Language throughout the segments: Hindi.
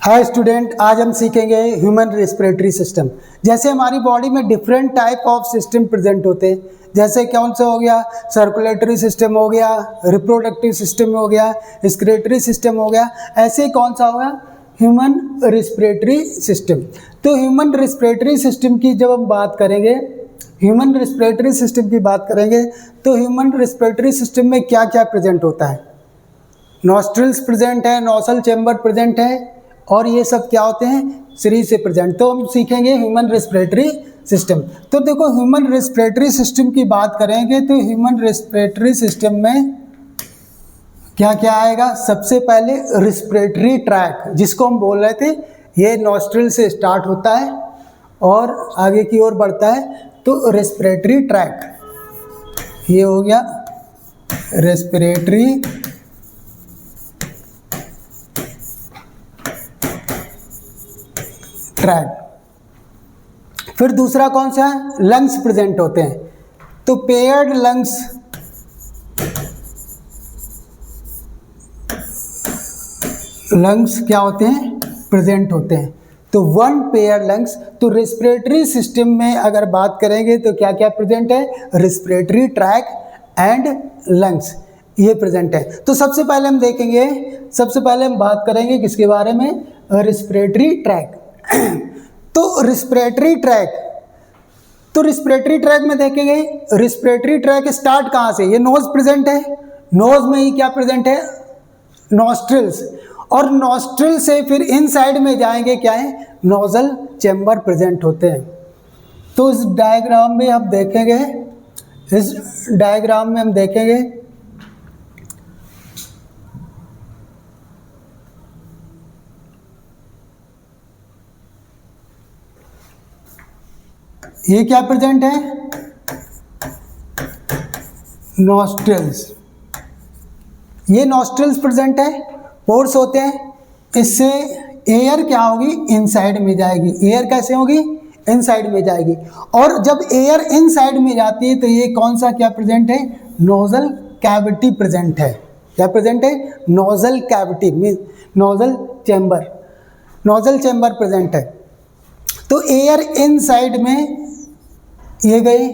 हाय स्टूडेंट, आज हम सीखेंगे ह्यूमन रेस्पिरेटरी सिस्टम। जैसे हमारी बॉडी में different type of system present होते हैं, जैसे कौन सा हो गया, सर्कुलेटरी सिस्टम हो गया, रिप्रोडक्टिव सिस्टम हो गया, रेस्पिरेटरी सिस्टम हो गया, ऐसे कौन सा हो गया, ह्यूमन रेस्पिरेटरी सिस्टम। तो ह्यूमन रेस्पिरेटरी सिस्टम की जब हम बात करेंगे, ह्यूमन रेस्पिरेटरी सिस्टम की बात करेंगे तो ह्यूमन रेस्पिरेटरी सिस्टम में क्या क्या प्रेजेंट होता है। नॉस्ट्रिल्स प्रेजेंट है, नोजल चैम्बर प्रेजेंट है, और ये सब क्या होते हैं, शरीर से प्रेजेंट। तो हम सीखेंगे ह्यूमन रेस्पिरेटरी सिस्टम। तो देखो, ह्यूमन रेस्पिरेटरी सिस्टम की बात करेंगे तो ह्यूमन रेस्पिरेटरी सिस्टम में क्या क्या आएगा। सबसे पहले रेस्पिरेटरी ट्रैक, जिसको हम बोल रहे थे, ये नॉस्ट्रिल से स्टार्ट होता है और आगे की ओर बढ़ता है, तो रेस्पिरेटरी ट्रैक ये हो गया रेस्पिरेटरी ट्रैक। फिर दूसरा कौन सा है, लंग्स प्रेजेंट होते हैं। तो पेयर्ड लंग्स, क्या होते हैं, प्रेजेंट होते हैं। तो वन पेयर लंग्स। तो रेस्पिरेटरी सिस्टम में अगर बात करेंगे तो क्या क्या प्रेजेंट है, रेस्पिरेटरी ट्रैक एंड लंग्स, ये प्रेजेंट है। तो सबसे पहले हम देखेंगे, सबसे पहले हम बात करेंगे किसके बारे में, रेस्पिरेटरी ट्रैक। तो रेस्पिरेटरी ट्रैक, तो रेस्पिरेटरी ट्रैक में देखेंगे, रेस्पिरेटरी ट्रैक स्टार्ट कहाँ से, ये नोज प्रेजेंट है, नोज में ही क्या प्रेजेंट है, नॉस्ट्रिल्स, और नॉस्ट्रिल से फिर इन साइड में जाएंगे क्या है, नोजल चैम्बर प्रेजेंट होते हैं। तो इस डायग्राम में हम देखेंगे, इस डायग्राम में हम देखेंगे ये क्या प्रेजेंट है, नॉस्ट्रिल्स, ये नॉस्ट्रिल्स प्रेजेंट है, पोर्स होते हैं, इससे एयर क्या होगी, इनसाइड में जाएगी। एयर कैसे होगी, इनसाइड में जाएगी, और जब एयर इनसाइड में जाती है तो ये कौन सा क्या प्रेजेंट है, नोजल कैविटी प्रेजेंट है। क्या प्रेजेंट है, nozzle cavity mean nozzle chamber, nozzle chamber present है। तो एयर इनसाइड में ये गई।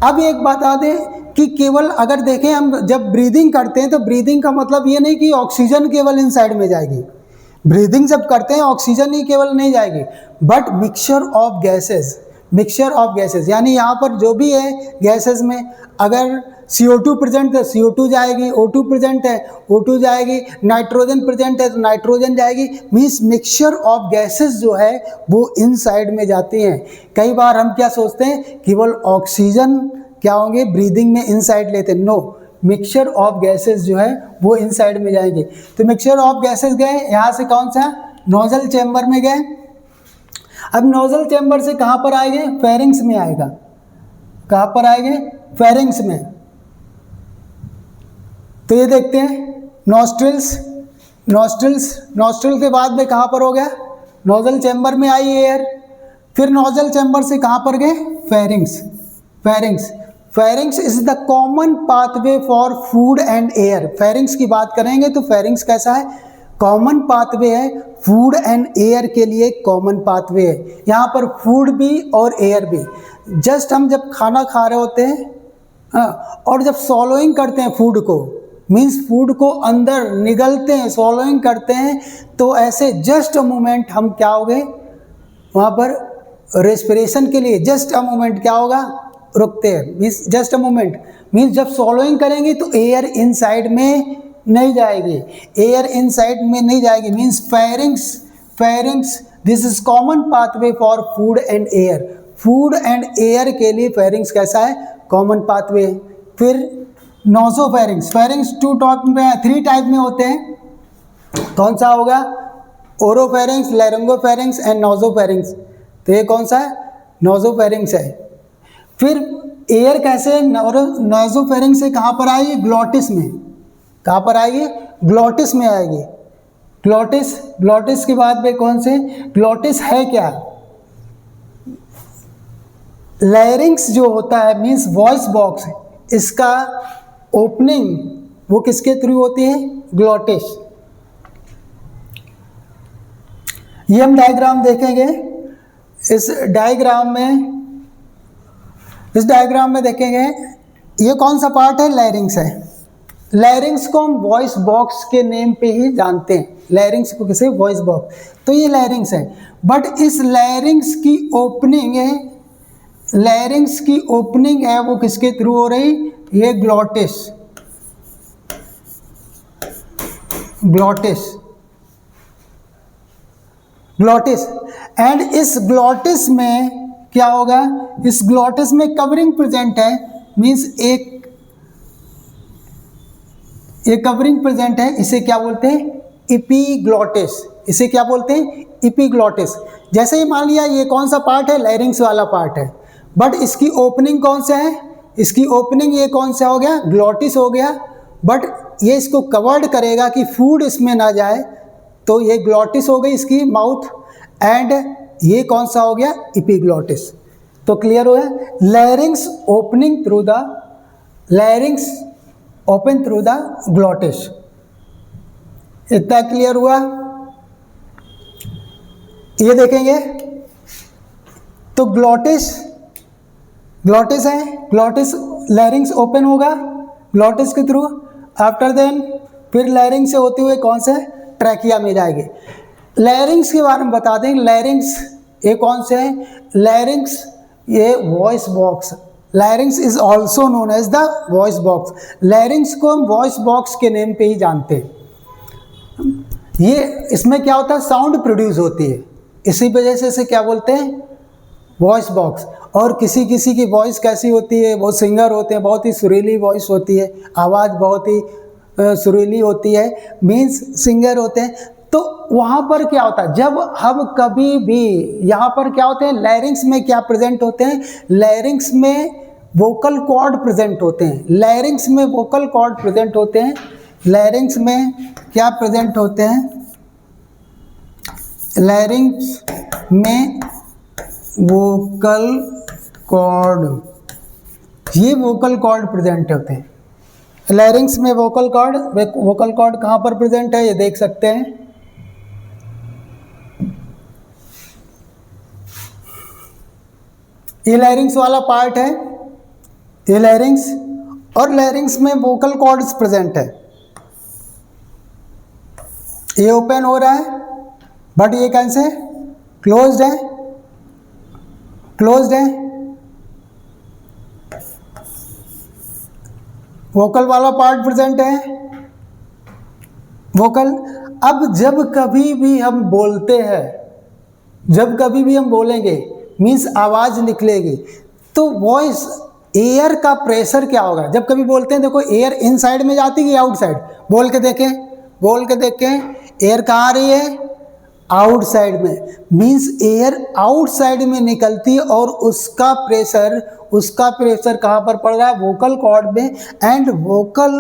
अब एक बता दें कि केवल अगर देखें हम जब ब्रीदिंग करते हैं तो ब्रीदिंग का मतलब ये नहीं कि ऑक्सीजन केवल इनसाइड में जाएगी। ब्रीदिंग जब करते हैं ऑक्सीजन ही केवल नहीं जाएगी, but mixture of gases, mixture of gases, यानी यहाँ पर जो भी है गैसेस में, अगर CO2 प्रेजेंट है CO2 जाएगी, O2 प्रेजेंट है O2 जाएगी, नाइट्रोजन प्रेजेंट है तो नाइट्रोजन जाएगी। मीन्स मिक्सचर ऑफ गैसेस जो है वो इनसाइड में जाती हैं। कई बार हम क्या सोचते हैं, केवल ऑक्सीजन क्या होंगे ब्रीदिंग में इनसाइड लेते, नो, मिक्सचर ऑफ गैसेस जो है वो इनसाइड में जाएंगे। तो मिक्सचर ऑफ गैसेस गए यहाँ से कौन सा, नोजल चैम्बर में गए। अब नोजल चैम्बर से कहाँ पर आएंगे, फेरिंग्स में आएगा। कहाँ पर आएंगे, फेरिंग्स में। तो ये देखते हैं नॉस्ट्रिल्स, नॉस्ट्रिल के बाद में कहाँ पर हो गया, नोजल चैम्बर में आई एयर, फिर नोजल चैम्बर से कहाँ पर गए, pharynx. Pharynx is the common pathway for food and air. Pharynx की बात करेंगे तो फेरिंग्स कैसा है, कॉमन पाथवे है, फूड एंड एयर के लिए कॉमन पाथवे है। यहाँ पर फूड भी और एयर भी। जस्ट हम जब खाना खा रहे होते हैं और जब सॉलोइंग करते हैं फूड को, मीन्स फूड को अंदर निगलते हैं, सॉलोइंग करते हैं, तो ऐसे जस्ट अ मोमेंट हम क्या हो गए, वहाँ पर रेस्पिरेशन के लिए जस्ट अ मोमेंट क्या होगा, रुकते हैं। Means just a moment, means जब सॉलोइंग करेंगे तो एयर इनसाइड में नहीं जाएगी, एयर इनसाइड में नहीं जाएगी। Means pharynx this is common pathway for food and air. Food and air के लिए फेरिंग्स कैसा है, कॉमन पाथवे। फिर नोसोफेरिंग्स, फेरिंग्स थ्री टाइप में होते हैं। कौन सा होगा, ओरोफेरिंग्स, लैरिंगोफेरिंग्स एंड नोसोफेरिंग्स। तो ये कौन सा है, नोसोफेरिंग्स है। फिर एयर कैसे, नोसोफेरिंग्स से कहाँ पर आएगी, ग्लोटिस में। कहाँ पर आएगी, ग्लोटिस में आएगी। ग्लोटिस के बाद में कौन से, ग्लोटिस है क्या, लैरिंग्स जो होता है मीन्स वॉइस बॉक्स, इसका ओपनिंग वो किसके थ्रू होती है, ग्लोटिस। ये हम डायग्राम देखेंगे। इस डायग्राम में देखेंगे ये कौन सा पार्ट है, लैरिंग्स है। लैरिंग्स को हम वॉइस बॉक्स के नेम पे ही जानते हैं, लैरिंग्स को किसे, वॉइस बॉक्स। तो ये लैरिंग्स है, बट इस लैरिंग्स की ओपनिंग है वो किसके थ्रू हो रही, ये ग्लॉटिस एंड इस ग्लॉटिस में क्या होगा, इस ग्लॉटिस में कवरिंग प्रेजेंट है, मींस एक कवरिंग प्रेजेंट है, इसे क्या बोलते हैं, इपीग्लॉटिस। इसे क्या बोलते हैं, इपीग्लॉटिस। जैसे ही मान लिया ये कौन सा पार्ट है, लैरिंग्स वाला पार्ट है, बट इसकी ओपनिंग कौन सा है, इसकी ओपनिंग ये कौन सा हो गया, ग्लॉटिस हो गया। बट ये इसको कवर्ड करेगा कि फूड इसमें ना जाए, तो ये ग्लॉटिस हो गई इसकी माउथ, एंड ये कौन सा हो गया, इपीग्लॉटिस। तो क्लियर हो गया, लैरिंग्स ओपन थ्रू द ग्लॉटिस। इतना क्लियर हुआ। ये देखेंगे तो ग्लॉटिस है, ग्लॉटिस लैरिंग्स ओपन होगा ग्लॉटिस के थ्रू, आफ्टर देन फिर लैरिंग्स से होते हुए कौन से, ट्रैकिया में जाएंगे। लैरिंग्स के बारे में बता दें, लैरिंग्स ये कौन से है, लैरिंग्स ये voice box, larynx is also known as the voice box. Larynx को हम वॉइस बॉक्स के नेम पे ही जानते हैं। ये इसमें क्या होता है, साउंड प्रोड्यूस होती है, इसी वजह से इसे क्या बोलते हैं, वॉइस बॉक्स। और किसी किसी की वॉइस कैसी होती है, वो सिंगर होते हैं, बहुत ही सुरीली वॉइस होती है, आवाज़ बहुत ही सुरीली होती है, मीन्स सिंगर होते हैं। तो वहाँ पर क्या होता है, जब हम कभी भी यहाँ पर क्या होते हैं, लैरिंग्स में क्या प्रेजेंट होते हैं, लैरिंग्स में वोकल कॉर्ड प्रेजेंट होते हैं, लैरिंग्स में वोकल कॉर्ड प्रेजेंट होते हैं, लैरिंग्स में क्या प्रेजेंट होते हैं, लैरिंग्स में वोकल कॉर्ड, ये वोकल कॉर्ड प्रेजेंट होते हैं। लैरिंग्स में वोकल कॉर्ड कहाँ पर प्रेजेंट है, ये देख सकते हैं। ये लैरिंग्स वाला पार्ट है, ये लैरिंग्स, और लैरिंग्स में वोकल कॉर्ड्स प्रेजेंट है। ये ओपन हो रहा है, बट ये कैसे क्लोज्ड है, वोकल वाला पार्ट प्रेजेंट है, वोकल। अब जब कभी भी हम बोलते हैं, जब कभी भी हम बोलेंगे मीन्स आवाज़ निकलेगी, तो वॉइस एयर का प्रेशर क्या होगा, जब कभी बोलते हैं, देखो एयर इनसाइड में जाती है कि आउटसाइड, बोल के देखें, एयर कहाँ आ रही है, आउटसाइड में, मीन्स एयर आउटसाइड में निकलती है, और उसका प्रेशर कहाँ पर पड़ रहा है, वोकल कॉर्ड में, एंड वोकल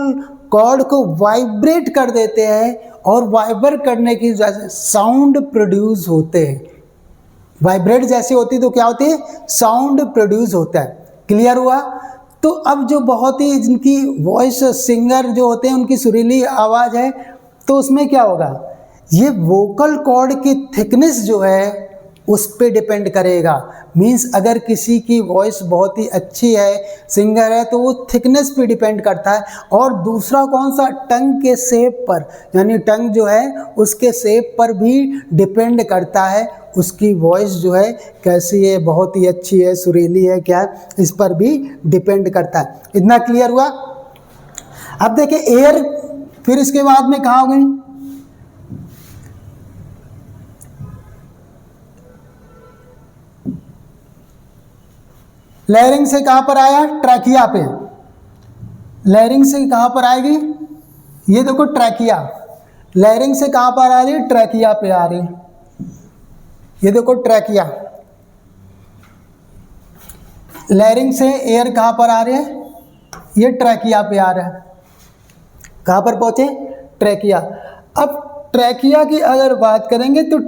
कॉर्ड को वाइब्रेट कर देते हैं, और वाइब्रेट करने की वजह से साउंड प्रोड्यूस होते हैं। वाइब्रेट जैसी होती तो क्या होती है, साउंड प्रोड्यूस होता है। क्लियर हुआ। तो अब जो बहुत ही जिनकी वॉइस सिंगर जो होते हैं, उनकी सुरीली आवाज़ है, तो उसमें क्या होगा, ये वोकल कॉर्ड की थिकनेस जो है उस पे डिपेंड करेगा। मीन्स अगर किसी की वॉइस बहुत ही अच्छी है, सिंगर है, तो वो थिकनेस पे डिपेंड करता है। और दूसरा कौन सा, टंग के शेप पर, यानी टंग जो है उसके शेप पर भी डिपेंड करता है, उसकी वॉइस जो है कैसी है, बहुत ही अच्छी है, सुरीली है, क्या है, इस पर भी डिपेंड करता है। इतना क्लियर हुआ। अब देखिए एयर, फिर इसके बाद में कहाँ हो गई, लैरिंग से कहाँ पर आया, ट्रैकिया पे। लैरिंग से कहाँ पर आएगी, ये देखो ट्रैकिया, लैरिंग से कहाँ पर आ रही है, ट्रैकिया पे आ रही है। ये देखो ट्रैकिया, लैरिंग से एयर कहाँ पर आ रहे हैं, ये ट्रैकिया पे आ रहा है। कहाँ पर पहुँचे, ट्रैकिया। अब ट्रैकिया की अगर बात करेंगे तो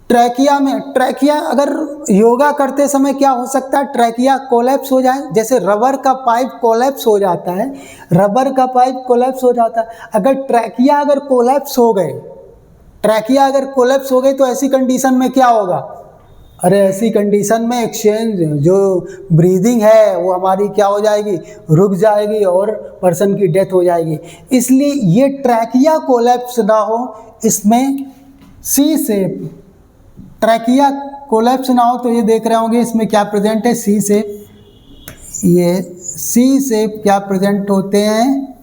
ट्रैकिया अगर योगा करते समय क्या हो सकता है, ट्रैकिया कोलैप्स हो जाए, जैसे रबर का पाइप कोलैप्स हो जाता है, रबर का पाइप कोलैप्स हो जाता है। अगर ट्रैकिया अगर कोलैप्स हो गए, ट्रैकिया अगर कोलैप्स हो गई तो ऐसी कंडीशन में क्या होगा? अरे ऐसी कंडीशन में एक्सचेंज जो ब्रीदिंग है वो हमारी क्या हो जाएगी? रुक जाएगी और पर्सन की डेथ हो जाएगी। इसलिए ये ट्रैकिया कोलैप्स ना हो, इसमें सी शेप, ट्रैकिया कोलैप्स ना हो तो ये देख रहे होंगे इसमें क्या प्रेजेंट है? सी शेप। ये सी शेप क्या प्रेजेंट होते हैं?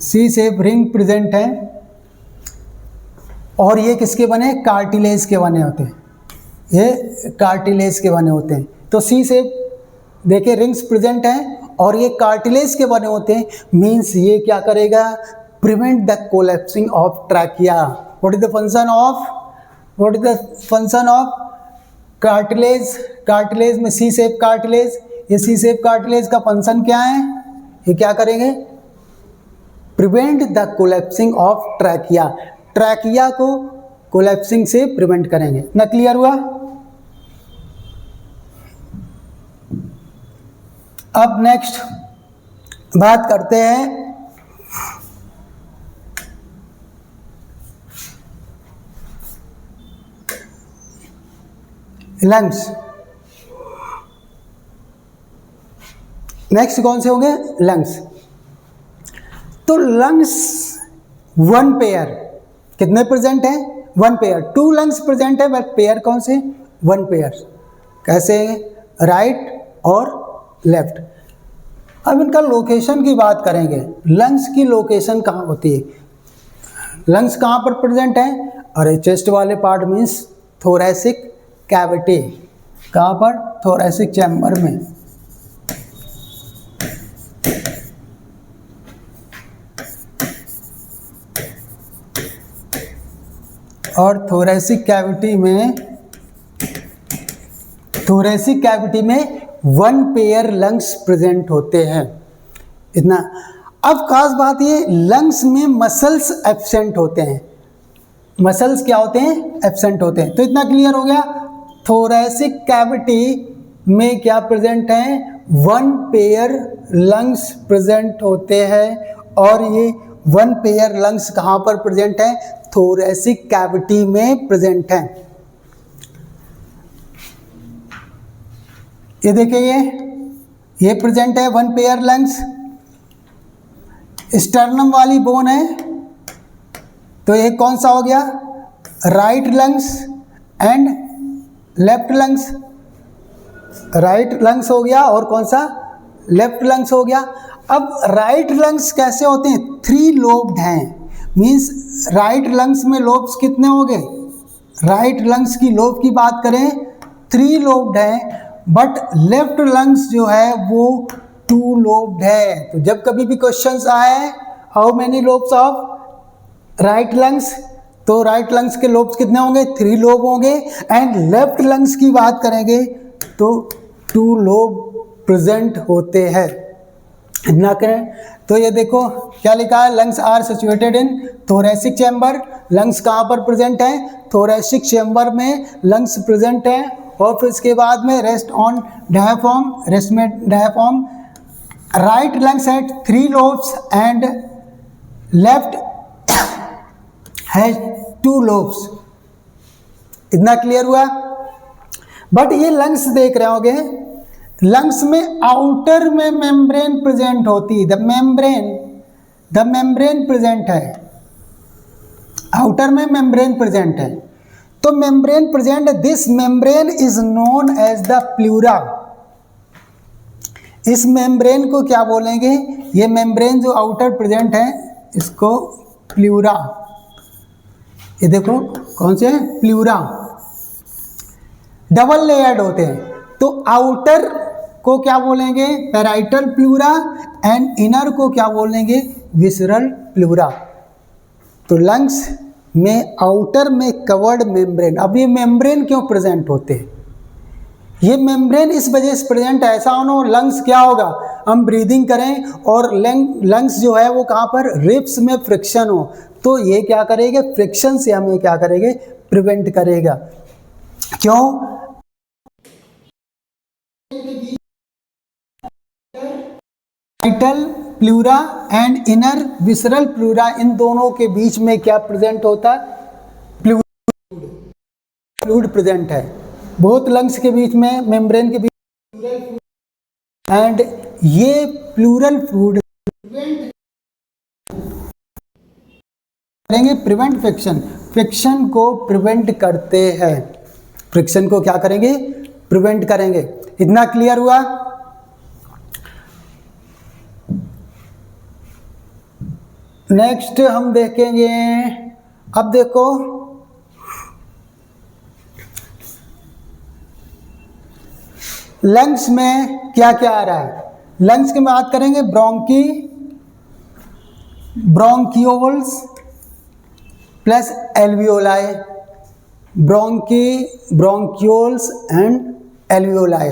सी शेप रिंग प्रेजेंट है। और ये किसके बने? कार्टिलेज के बने होते हैं। ये कार्टिलेज के बने होते हैं। तो सी शेप देखिए रिंग्स प्रेजेंट हैं और ये कार्टिलेज के बने होते हैं। मीन्स ये क्या करेगा? Prevent the collapsing of trachea. What is the function of cartilage? Cartilage में सी शेप कार्टिलेज, ये सी शेप कार्टिलेज का फंक्शन क्या है? ये क्या करेंगे? Prevent the collapsing of trachea. Trachea को कोलैप्सिंग से प्रिवेंट करेंगे। ना क्लियर हुआ? अब नेक्स्ट बात करते हैं लंग्स। नेक्स्ट कौन से होंगे? लंग्स। तो लंग्स वन पेयर कितने प्रेजेंट हैं? One pair. Two lungs present है बट पेयर कौन से? One pair. कैसे? राइट और लेफ्ट। अब इनका लोकेशन की बात करेंगे। लंग्स की लोकेशन कहाँ होती है? लंग्स कहाँ पर प्रेजेंट है? अरे चेस्ट वाले पार्ट मीन्स थोरैसिक कैविटी। कहाँ पर? थोरैसिक चैम्बर में। और थोरैसिक कैविटी में वन पेयर लंग्स प्रेजेंट होते हैं। इतना। अब खास बात ये, लंग्स में मसल्स एब्सेंट होते हैं। मसल्स क्या होते हैं? एब्सेंट होते हैं। तो इतना क्लियर हो गया। थोरैसिक कैविटी में क्या प्रेजेंट है? वन पेयर लंग्स प्रेजेंट होते हैं। और ये वन पेयर लंग्स कहाँ पर प्रेजेंट है? थोरैसिक कैविटी में प्रेजेंट है। ये देखिए ये प्रेजेंट है वन पेयर लंग्स। स्टर्नम वाली बोन है तो ये कौन सा हो गया? Right lungs and left lungs. Right lungs हो गया और कौन सा? लेफ्ट लंग्स हो गया। अब राइट लंग्स कैसे होते हैं? थ्री लोब्ड हैं। मीन्स राइट लंग्स में लोब्स कितने हो गए? राइट लंग्स की लोब की बात करें थ्री लोब्ड है, बट लेफ्ट लंग्स जो है वो टू लोब्ड है। तो जब कभी भी क्वेश्चंस आए how many lobes of right lungs, तो राइट लंग्स के लोब्स कितने होंगे? थ्री लोब होंगे। एंड लेफ्ट लंग्स की बात करेंगे तो टू लोब प्रेजेंट होते हैं। इतना करें तो ये देखो क्या लिखा है? Lungs are situated in thoracic chamber. Lungs कहाँ पर प्रेजेंट है? थोरैसिक चैम्बर में लंग्स प्रेजेंट है। और फिर इसके बाद में रेस्ट ऑन डायाफ्राम, रेस्ट में diaphragm. Right lungs had three lobes and left has two lobes. इतना क्लियर हुआ? बट ये लंग्स देख रहे होंगे, लंग्स में आउटर में मेम्ब्रेन प्रेजेंट होती है। द मेम्ब्रेन प्रेजेंट है। आउटर में मेम्ब्रेन प्रेजेंट है। तो membrane present, this membrane is known as the pleura. इस मेम्ब्रेन को क्या बोलेंगे? ये मेम्ब्रेन जो आउटर प्रेजेंट है इसको प्लूरा। ये देखो कौन से? प्लूरा। डबल लेयर्ड होते हैं। तो आउटर को क्या बोलेंगे? Parietal pleura. एंड इनर को क्या बोलेंगे? Visceral pleura. तो लंग्स में आउटर में कवर्ड मेम्ब्रेन। अब ये मेम्ब्रेन क्यों प्रेजेंट होते हैं? ये मेम्ब्रेन इस वजह से प्रेजेंट है, ऐसा हो लंग्स क्या होगा? हम ब्रीदिंग करें और लंग्स जो है वो कहाँ पर? रिब्स में फ्रिक्शन हो, तो ये क्या करेगा? फ्रिक्शन से हमें क्या करेंगे? प्रिवेंट करेगा। क्यों? Parietal pleura and inner visceral pleura, इन दोनों के बीच में क्या प्रेजेंट होता है? फ्लूइड प्रेजेंट है, बोथ लंग्स के बीच में, मेम्ब्रेन के बीच, एंड ये प्लूरल फ्लूइड करेंगे प्रिवेंट फ्रिक्शन, फ्रिक्शन को प्रिवेंट करते हैं, फ्रिक्शन को क्या करेंगे, प्रिवेंट करेंगे। इतना क्लियर हुआ? नेक्स्ट हम देखेंगे, अब देखो लंग्स में क्या क्या आ रहा है। लंग्स की बात करेंगे, bronchi, bronchioles plus alveoli, bronchi, bronchioles and alveoli.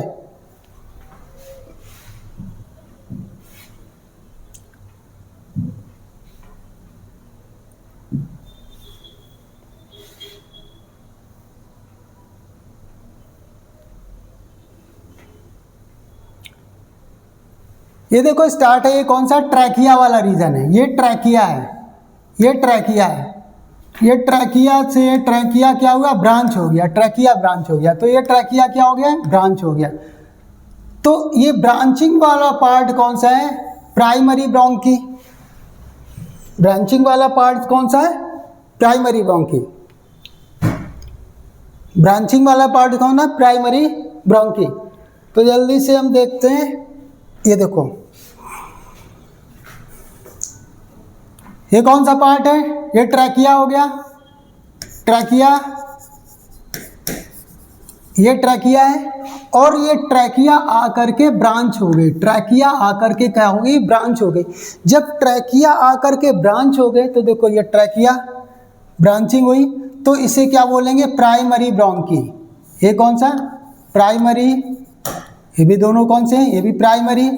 ये देखो स्टार्ट है, ये कौन सा, ट्रैकिया वाला रीजन है, ये ट्रैकिया है, ये ट्रैकिया है, ये ट्रैकिया से ट्रैकिया क्या हुआ, ब्रांच हो गया, ट्रैकिया ब्रांच हो गया, तो ये ट्रैकिया क्या हो गया, ब्रांच हो गया। तो ये ब्रांचिंग वाला पार्ट कौन सा है, प्राइमरी ब्रोंकी, ब्रांचिंग वाला पार्ट कौन सा है, प्राइमरी ब्रोंकी, ब्रांचिंग वाला पार्ट कौन है, प्राइमरी ब्रोंकी। तो जल्दी से हम देखते हैं, ये देखो ये कौन सा पार्ट है, ये ट्रैकिया हो गया, ट्रैकिया, ये ट्रैकिया है, और ये ट्रैकिया आकर के ब्रांच हो गई, ट्रैकिया आकर के क्या हो गई, ब्रांच हो गई। जब ट्रैकिया आकर के ब्रांच हो गए तो देखो ये ट्रैकिया ब्रांचिंग हुई, तो इसे क्या बोलेंगे, प्राइमरी ब्रोंकी। ये कौन सा, प्राइमरी, ये भी दोनों कौन से हैं, ये भी प्राइमरी,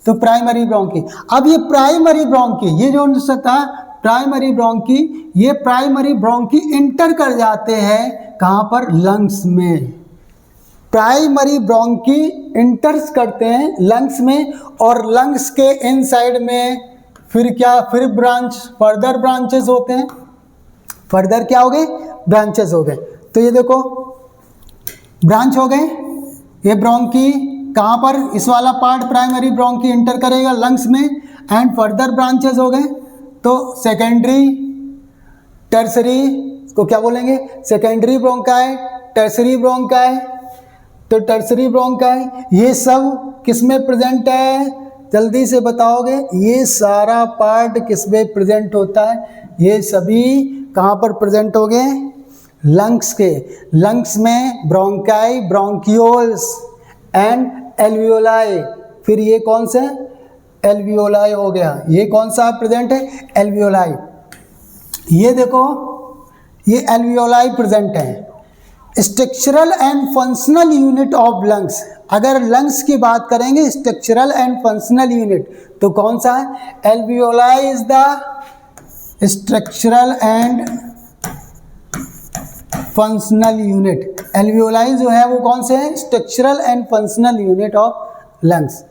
तो प्राइमरी ब्रोंकी। अब ये प्राइमरी ब्रोंकी, ये जो था प्राइमरी ब्रोंकी, ये प्राइमरी ब्रोंकी इंटर कर जाते हैं कहाँ पर, लंग्स में। प्राइमरी ब्रोंकी इंटर्स करते हैं लंग्स में, और लंग्स के इनसाइड में फिर क्या, फिर ब्रांच, फर्दर ब्रांचेस होते हैं, फर्दर क्या हो गए, ब्रांचेस हो गए। तो ये देखो ब्रांच हो गए, ये ब्रोंकी कहाँ पर, इस वाला पार्ट प्राइमरी ब्रोंकी इंटर करेगा लंग्स में, एंड फर्दर ब्रांचेस हो गए। तो सेकेंडरी, टर्सरी, इसको क्या बोलेंगे, सेकेंडरी ब्रोंकाई, टर्सरी ब्रोंकाई। तो टर्सरी ब्रोंकाई ये सब किस में प्रेजेंट है, जल्दी से बताओगे, ये सारा पार्ट किस में प्रेजेंट होता है, ये सभी कहाँ पर प्रेजेंट हो गए, लंग्स के, लंग्स में ब्रोंकाई, ब्रोंक्यूल्स एंड एल्वियोलाई। फिर ये कौन सा, एल्वियोलाई हो गया, ये कौन सा प्रेजेंट है, एल्वियोलाई। ये देखो ये एल्वियोलाई प्रेजेंट है। Structural and functional unit of lungs, अगर लंग्स की बात करेंगे स्ट्रक्चरल एंड फंक्शनल यूनिट, तो कौन सा है, alveoli is the structural and functional unit. Alveoli जो है वो कौन से है, structural and functional unit of lungs.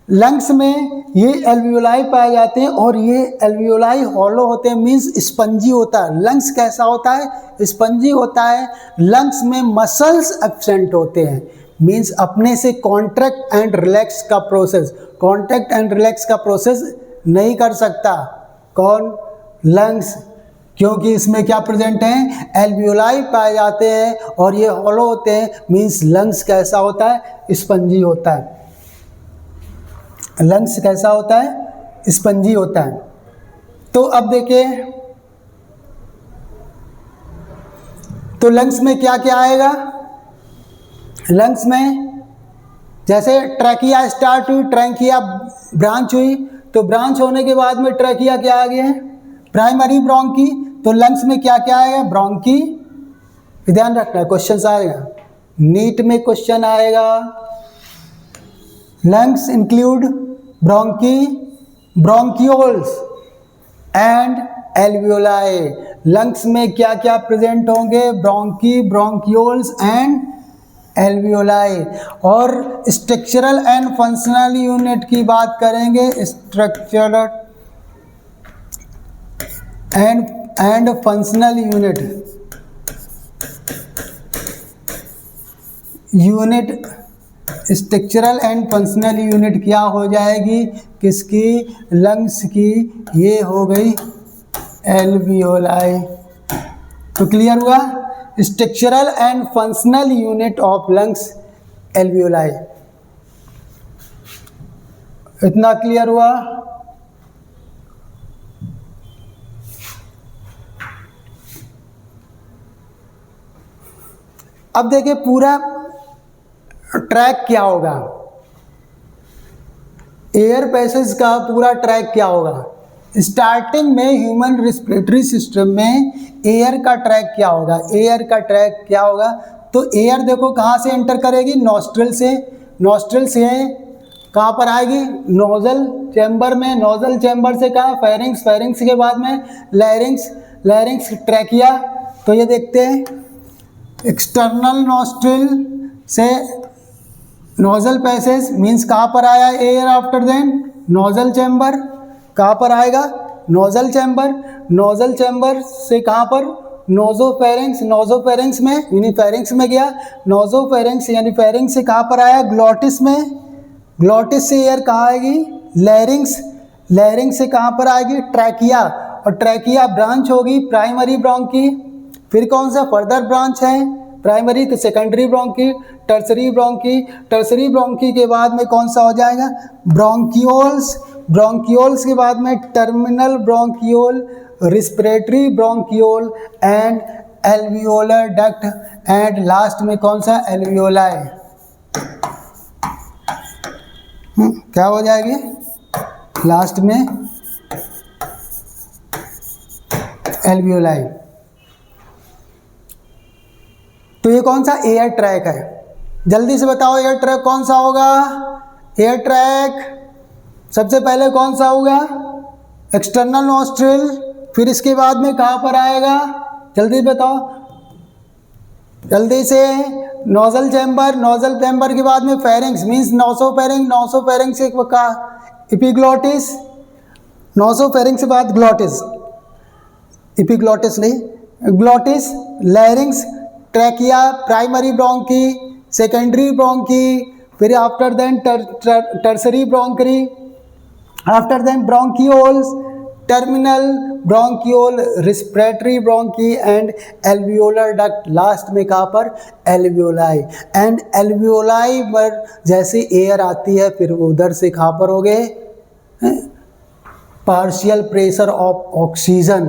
Lungs में ये एल्वियोलाई पाए जाते हैं, और ये एल्वियोलाई हॉलो होते हैं, मीन्स स्पंजी होता है। लंग्स कैसा होता है, स्पंजी होता है। लंग्स में मसल्स एब्सेंट होते हैं, मीन्स अपने से कॉन्ट्रैक्ट एंड रिलैक्स का प्रोसेस, कॉन्ट्रैक्ट एंड रिलैक्स का प्रोसेस नहीं कर सकता कौन, लंग्स, क्योंकि इसमें क्या प्रेजेंट हैं, एल्वियोलाई पाए जाते हैं, और ये हॉलो होते हैं, मीन्स लंग्स कैसा होता है, स्पंजी होता है। लंग्स कैसा होता है, स्पंजी होता है। तो अब देखिए, तो लंग्स में क्या क्या आएगा, लंग्स में जैसे ट्रैकिया स्टार्ट हुई, ट्रैकिया ब्रांच हुई, तो ब्रांच होने के बाद में ट्रैकिया क्या आ गया है, प्राइमरी ब्रोंकी। तो लंग्स में क्या क्या आएगा, ब्रोंकी, ध्यान रखना क्वेश्चन आएगा, नीट में क्वेश्चन आएगा। Lungs include bronchi, bronchioles and alveoli. Lungs में क्या क्या प्रेजेंट होंगे, ब्रोंकी, ब्रोंक्यूल्स एंड एल्वियोलाई। और स्ट्रक्चरल एंड फंक्शनल यूनिट की बात करेंगे, structural and functional unit, unit, structural and functional unit क्या हो जाएगी किसकी, लंग्स की, ये हो गई एल्वियोलाई। तो क्लियर हुआ, structural and functional unit of lungs alveoli. इतना क्लियर हुआ। अब देखिए पूरा ट्रैक क्या होगा, एयर पैसेज का पूरा ट्रैक क्या होगा। स्टार्टिंग में ह्यूमन रिस्पिरेटरी सिस्टम में एयर का ट्रैक क्या होगा, एयर का ट्रैक क्या होगा। तो एयर देखो कहाँ से एंटर करेगी, नॉस्ट्रल से, नॉस्ट्रल से कहाँ पर आएगी, नोजल चैम्बर में, नोजल चैम्बर से कहाँ, फेरिंग्स, फेरिंग्स के बाद में लैरिंग्स, लैरिंग्स ट्रैकिया। तो ये देखते हैं एक्सटर्नल नॉस्ट्रिल से नोजल पैसेज मीन्स कहाँ पर आया air, after then nasal chamber, कहाँ पर आएगा, नोजल चैम्बर, नोजल चैम्बर से कहाँ पर, नोजोफेरिंग्स, नोजोफेरिंग्स में यानी फेरिंग्स में गया, नोजोफेरिंग्स यानी फेरिंग्स से कहाँ पर आया, ग्लॉटिस में, ग्लॉटिस से एयर कहाँ आएगी, लैरिंग्स, लैरिंग्स से कहाँ पर आएगी, ट्रैकिया, और ट्रैकिया ब्रांच होगी प्राइमरी ब्रोंकी। फिर कौन सा फर्दर ब्रांच है, प्राइमरी तो secondary bronchi, tertiary bronchi, tertiary bronchi के बाद में कौन सा हो जाएगा, ब्रोंकियोल्स, ब्रोंकियोल्स के बाद में terminal bronchiole, respiratory bronchiole and alveolar duct, and last में कौन सा, एल्वियोलाई। क्या हो जाएगी लास्ट में, एल्वियोलाई। तो ये कौन सा एयर ट्रैक है, जल्दी से बताओ एयर ट्रैक कौन सा होगा। एयर ट्रैक सबसे पहले कौन सा होगा, एक्सटर्नल नॉस्ट्रिल, फिर इसके बाद में कहाँ पर आएगा, जल्दी बताओ, जल्दी से, नोजल चैम्बर, नोजल चैम्बर के बाद में फेरिंग्स मीन्स नोसोफेरिंग, नोसोफेरिंग से एपिग्लॉटिस, नोसोफेरिंग से बाद ग्लॉटिस, एपिग्लॉटिस नहीं, glottis, larynx, trachea, primary bronchi, secondary bronchi, फिर after then tertiary bronchi, after then bronchioles, terminal bronchiole, respiratory bronchi and alveolar duct, last में कहाँ पर, एल्वियोलाई। एंड एल्वियोलाई पर जैसे एयर आती है फिर उधर से कहाँ पर हो गए, पार्शियल प्रेशर ऑफ ऑक्सीजन,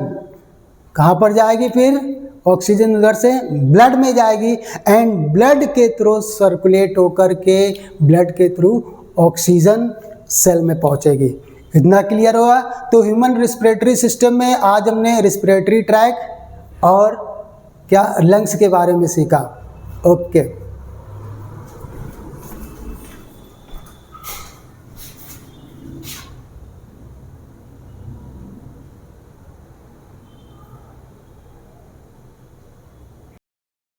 कहाँ पर जाएगी फिर, ऑक्सीजन उधर से ब्लड में जाएगी, एंड ब्लड के थ्रू सर्कुलेट होकर के ब्लड के थ्रू ऑक्सीजन सेल में पहुंचेगी। इतना क्लियर हुआ। तो ह्यूमन रिस्पिरेटरी सिस्टम में आज हमने रिस्पिरेटरी ट्रैक और क्या लंग्स के बारे में सीखा। ओके।